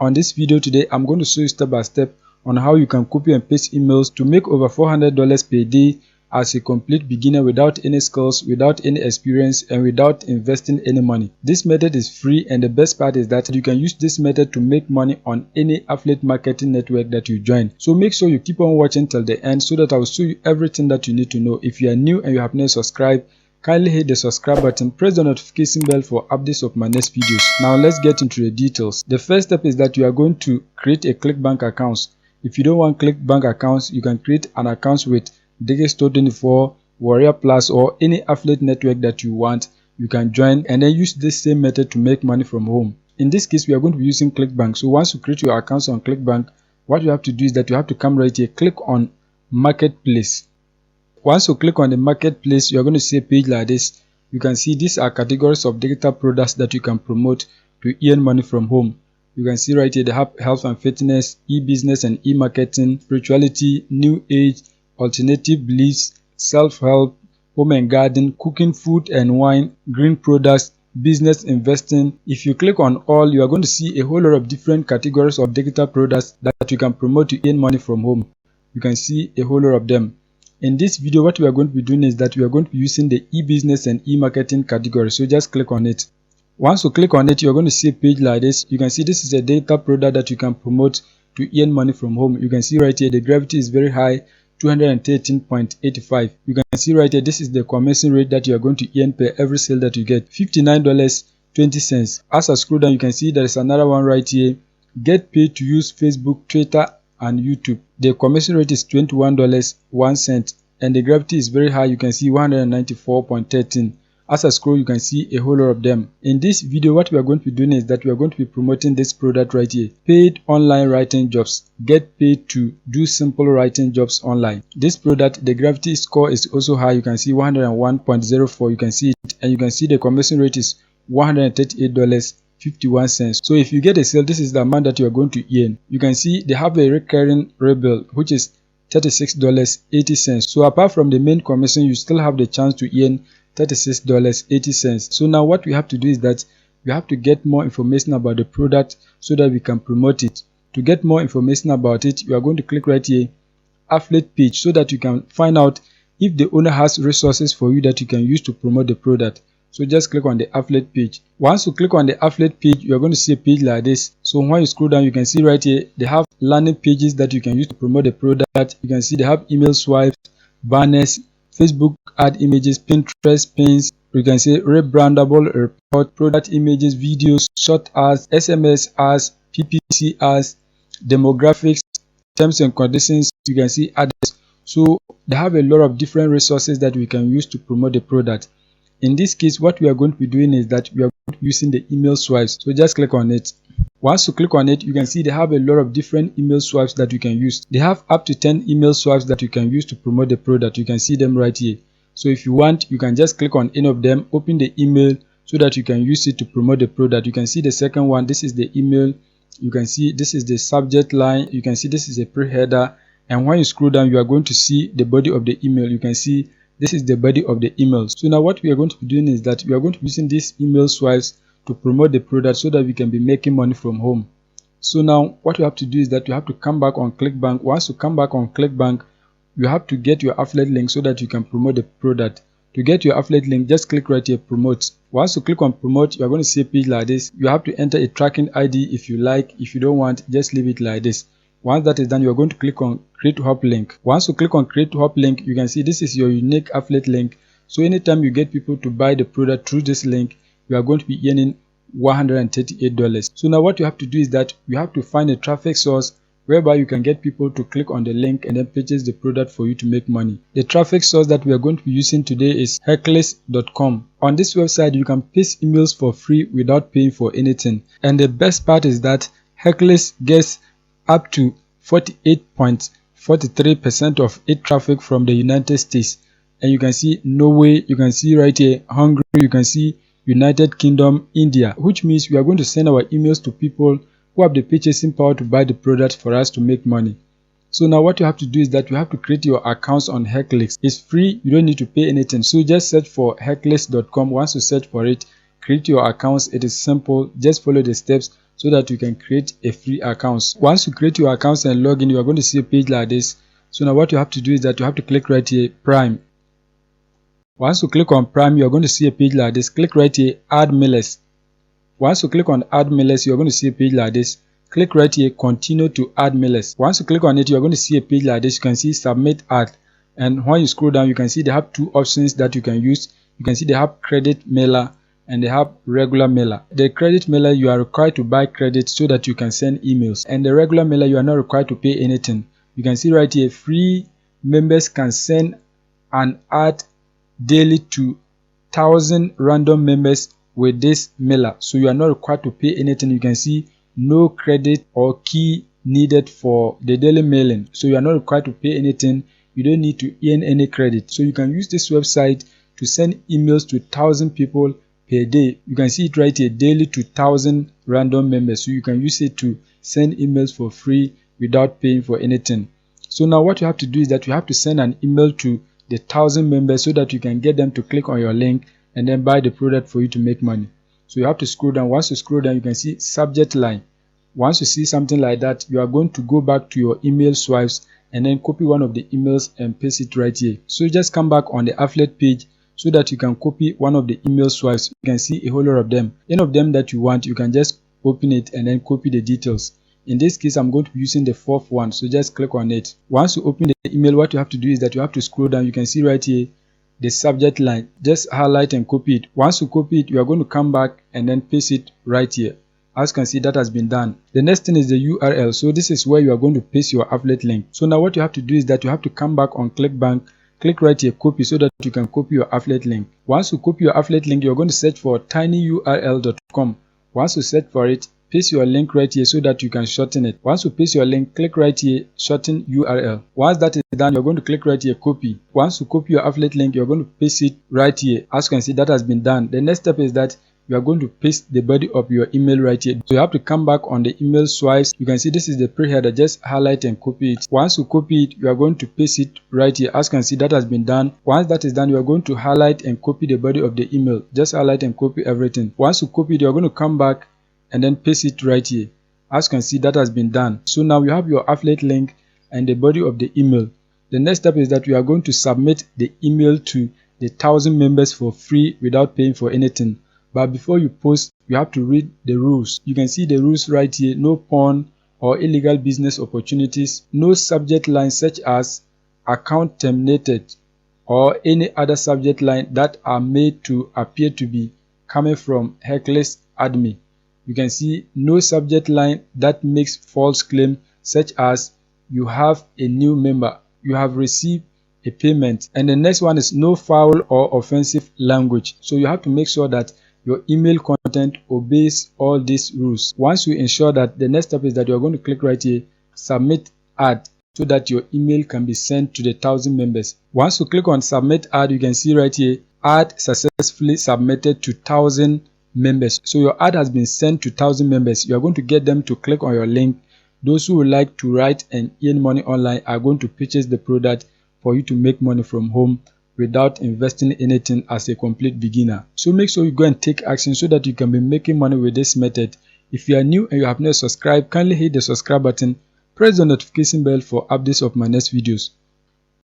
On this video today, I'm going to show you step by step on how you can copy and paste emails to make over $400 per day as a complete beginner without any skills, without any experience, and without investing any money. This method is free, and the best part is that you can use this method to make money on any affiliate marketing network that you join. So make sure you keep on watching till the end so that I will show you everything that you need to know. If you are new and you have not subscribed, kindly hit the subscribe button, press the notification bell for updates of my next videos. Now let's get into the details. The first step is that you are going to create a Clickbank account. If you don't want Clickbank accounts, you can create an account with Digistore24, Warrior Plus, or any affiliate network that you want. You can join and then use this same method to make money from home. In this case, we are going to be using Clickbank. So once you create your accounts on Clickbank, what you have to do is that you have to come right here, click on Marketplace. Once you click on the Marketplace, you are going to see a page like this. You can see these are categories of digital products that you can promote to earn money from home. You can see right here they have health and fitness, e-business and e-marketing, spirituality, new age, alternative beliefs, self-help, home and garden, cooking, food and wine, green products, business investing. If you click on all, you are going to see a whole lot of different categories of digital products that you can promote to earn money from home. You can see a whole lot of them. In this video, what we are going to be doing is that we are going to be using the e-business and e-marketing category. So just click on it. Once you click on it, you're going to see a page like this. You can see this is a digital product that you can promote to earn money from home. You can see right here the gravity is very high, 213.85. You can see right here this is the commission rate that you are going to earn per every sale that you get, $59.20. As I scroll down, you can see there is another one right here, get paid to use Facebook, Twitter and YouTube. The commission rate is $21.01 and the gravity is very high. You can see 194.13. As I scroll, you can see a whole lot of them. In this video, what we are going to be doing is that we are going to be promoting this product right here, paid online writing jobs. Get paid to do simple writing jobs online. This product, the gravity score is also high. You can see 101.04. You can see it, and you can see the commission rate is $138.51. So if you get a sale, this is the amount that you are going to earn. You can see they have a recurring rebill, which is $36.80. So apart from the main commission, you still have the chance to earn $36.80. So now what we have to do is that we have to get more information about the product so that we can promote it. To get more information about it, you are going to click right here, affiliate page, so that you can find out if the owner has resources for you that you can use to promote the product. So just click on the affiliate page. Once you click on the affiliate page, you are going to see a page like this. So when you scroll down, you can see right here they have landing pages that you can use to promote the product. You can see they have email swipes, banners, Facebook ad images, Pinterest pins. You can see rebrandable report, product images, videos, short ads, SMS ads, PPC ads, demographics, terms and conditions. You can see others. So they have a lot of different resources that we can use to promote the product. In this case, what we are going to be doing is that we are going to be using the email swipes. So just click on it. Once you click on it, you can see they have a lot of different email swipes that you can use. They have up to 10 email swipes that you can use to promote the product. You can see them right here. So if you want, you can just click on any of them, open the email so that you can use it to promote the product. You can see the second one. This is the email. You can see this is the subject line. You can see this is a pre-header. And when you scroll down, you are going to see the body of the email. You can see this is the body of the email. So now what we are going to be doing is that we are going to be using these email swipes to promote the product so that we can be making money from home. So now what you have to do is that you have to come back on Clickbank. Once you come back on Clickbank, you have to get your affiliate link so that you can promote the product. To get your affiliate link, just click right here, promote. Once you click on promote, you are going to see a page like this. You have to enter a tracking ID if you like. If you don't want, just leave it like this. Once that is done, you are going to click on create hop link. Once you click on create hop link, you can see this is your unique affiliate link. So anytime you get people to buy the product through this link, you are going to be earning $138. So now what you have to do is that you have to find a traffic source whereby you can get people to click on the link and then purchase the product for you to make money. The traffic source that we are going to be using today is Hercules.com. On this website, you can paste emails for free without paying for anything. And the best part is that Hercules gets up to 48.43% of its traffic from the United States. And you can see Norway, you can see right here Hungary, you can see United Kingdom, India, which means we are going to send our emails to people who have the purchasing power to buy the product for us to make money. So now what you have to do is that you have to create your accounts on Hercules. It's free, you don't need to pay anything. So just search for Hercules.com. Once you search for it, create your accounts. It is simple. Just follow the steps so that you can create a free account. Once you create your accounts and log in, you are going to see a page like this. So now what you have to do is that you have to click right here, Prime. Once you click on Prime, you are going to see a page like this. Click right here, Add Mailers. Once you click on Add Mailers, you are going to see a page like this. Click right here, Continue to add mailers. Once you click on it, you are going to see a page like this. You can see Submit Ad. And when you scroll down, you can see they have two options that you can use. You can see they have credit mailer and they have regular mailer. The credit mailer, you are required to buy credit so that you can send emails. And the regular mailer, you are not required to pay anything. You can see right here, free members can send an ad daily to 1,000 random members with this mailer. So you are not required to pay anything. You can see no credit or key needed for the daily mailing. So you are not required to pay anything. You don't need to earn any credit. So you can use this website to send emails to 1,000 people per day. You can see it right here, daily to 1,000 random members. So you can use it to send emails for free without paying for anything. So now what you have to do is that you have to send an email to the 1,000 members so that you can get them to click on your link and then buy the product for you to make money. So you have to scroll down. Once you scroll down, you can see subject line. Once you see something like that, you are going to go back to your email swipes and then copy one of the emails and paste it right here. So just come back on the affiliate page so that you can copy one of the email swipes. You can see a whole lot of them. Any of them that you want, you can just open it and then copy the details. In this case, I'm going to be using the fourth one, so just click on it. Once you open the email, what you have to do is that you have to scroll down. You can see right here the subject line. Just highlight and copy it. Once you copy it, you are going to come back and then paste it right here. As you can see, that has been done. The next thing is the URL. So this is where you are going to paste your affiliate link. So now what you have to do is that you have to come back on Clickbank, click right here, copy, so that you can copy your affiliate link. Once you copy your affiliate link, you're going to search for tinyurl.com. Once you search for it, paste your link right here so that you can shorten it. Once you paste your link, click right here, shorten URL. Once that is done, you're going to click right here, copy. Once you copy your affiliate link, you're going to paste it right here. As you can see, that has been done. The next step is that you are going to paste the body of your email right here. So you have to come back on the email swipes. You can see this is the pre-header. Just highlight and copy it. Once you copy it, you are going to paste it right here. As you can see, that has been done. Once that is done, you are going to highlight and copy the body of the email. Just highlight and copy everything. Once you copy it, you are going to come back and then paste it right here. As you can see, that has been done. So now you have your affiliate link and the body of the email. The next step is that we are going to submit the email to the 1,000 members for free without paying for anything. But before you post, you have to read the rules. You can see the rules right here. No porn or illegal business opportunities. No subject line such as account terminated or any other subject line that are made to appear to be coming from hackless admin. You can see no subject line that makes false claim such as you have a new member, you have received a payment. And the next one is no foul or offensive language. So you have to make sure that your email content obeys all these rules. Once you ensure that, the next step is that you are going to click right here, submit ad, so that your email can be sent to the 1,000 members. Once you click on submit ad, you can see right here, ad successfully submitted to 1,000 members. So your ad has been sent to 1,000 members. You are going to get them to click on your link. Those who would like to write and earn money online are going to purchase the product for you to make money from home without investing anything as a complete beginner. So make sure you go and take action so that you can be making money with this method. If you are new and you have not subscribed, kindly hit the subscribe button, press the notification bell for updates of my next videos.